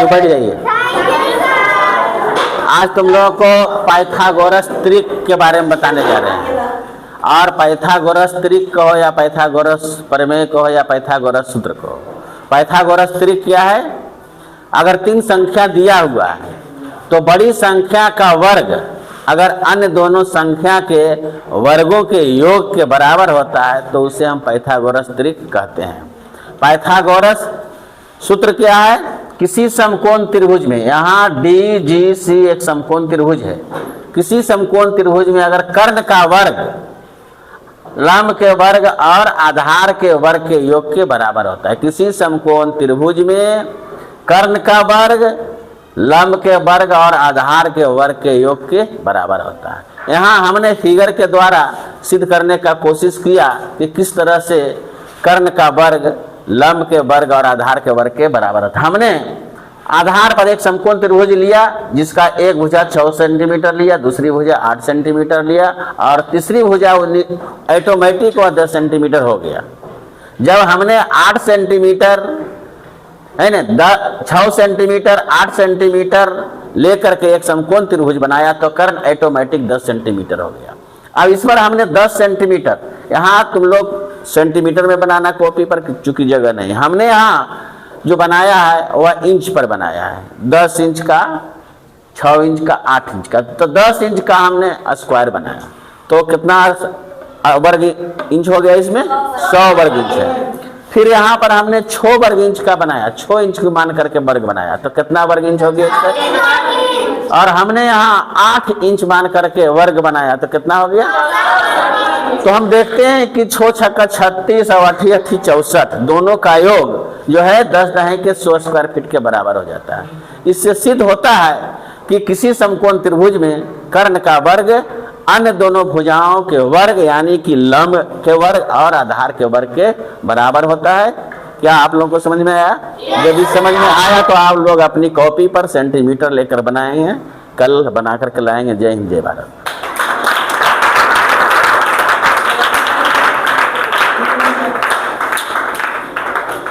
बैठ जाइए। आज तुम लोगों को पाइथागोरस त्रिक के बारे में बताने जा रहे हैं। और पाइथागोरस त्रिक कहो या पाइथागोरस प्रमेय कहो या पाइथागोरस सूत्र कहो, पाइथागोरस त्रिक क्या है? अगर 3 संख्या दिया हुआ है तो बड़ी संख्या का वर्ग अगर अन्य दोनों संख्या के वर्गों के योग के बराबर होता है तो उसे हम पाइथागोरस त्रिक कहते हैं। पाइथागोरस सूत्र क्या है? किसी समकोण त्रिभुज में, यहाँ DGC एक समकोण त्रिभुज है, किसी समकोण त्रिभुज में अगर कर्ण का वर्ग लंब के वर्ग और आधार के वर्ग के योग के बराबर होता है। किसी समकोण त्रिभुज में कर्ण का वर्ग लंब के वर्ग और आधार के वर्ग के योग के बराबर होता है। यहाँ हमने फिगर के द्वारा सिद्ध करने का कोशिश किया कि किस तरह से कर्ण का वर्ग लंब के वर्ग और आधार के वर्ग के बराबर होता है। हमने आधार पर एक समकोण त्रिभुज लिया जिसका एक भुजा 6 सेंटीमीटर लिया, दूसरी भुजा 8 सेंटीमीटर लिया और तीसरी भुजा ऑटोमेटिक वह 10 सेंटीमीटर हो गया। जब हमने 8 सेंटीमीटर है ना 6 सेंटीमीटर 8 सेंटीमीटर लेकर के एक समकोण त्रिभुज बनाया तो कर्ण ऑटोमेटिक 10 सेंटीमीटर हो गया। अब इस पर हमने 10 सेंटीमीटर, यहाँ तुम लोग सेंटीमीटर में बनाना कॉपी पर चूंकि जगह नहीं, हमने यहाँ जो बनाया है वह इंच पर बनाया है। 10 इंच का, 6 इंच का, 8 इंच का, तो 10 इंच का हमने स्क्वायर बनाया तो कितना वर्ग इंच हो गया? इसमें 100 वर्ग इंच है। फिर यहाँ पर हमने 6 वर्ग इंच का बनाया, 6 इंच को मान करके वर्ग बनाया तो कितना वर्ग इंच हो गया इसका? और हमने यहाँ 8 इंच मान करके वर्ग बनाया तो कितना हो गया? तो हम देखते हैं कि 6 छक्का 36 और 8 8 64 दोनों का योग जो है 10 दहे के 100 स्क्वायर फीट के बराबर हो जाता है। इससे सिद्ध होता है कि किसी समकोण त्रिभुज में कर्ण का वर्ग अन्य दोनों भुजाओं के वर्ग यानी कि लंब के वर्ग और आधार के वर्ग के बराबर होता है। क्या आप लोगों को समझ में आया? यदि समझ में आया तो आप लोग अपनी कॉपी पर सेंटीमीटर लेकर बनाएंगे, कल बना करके लाएंगे। जय हिंद, जय भारत।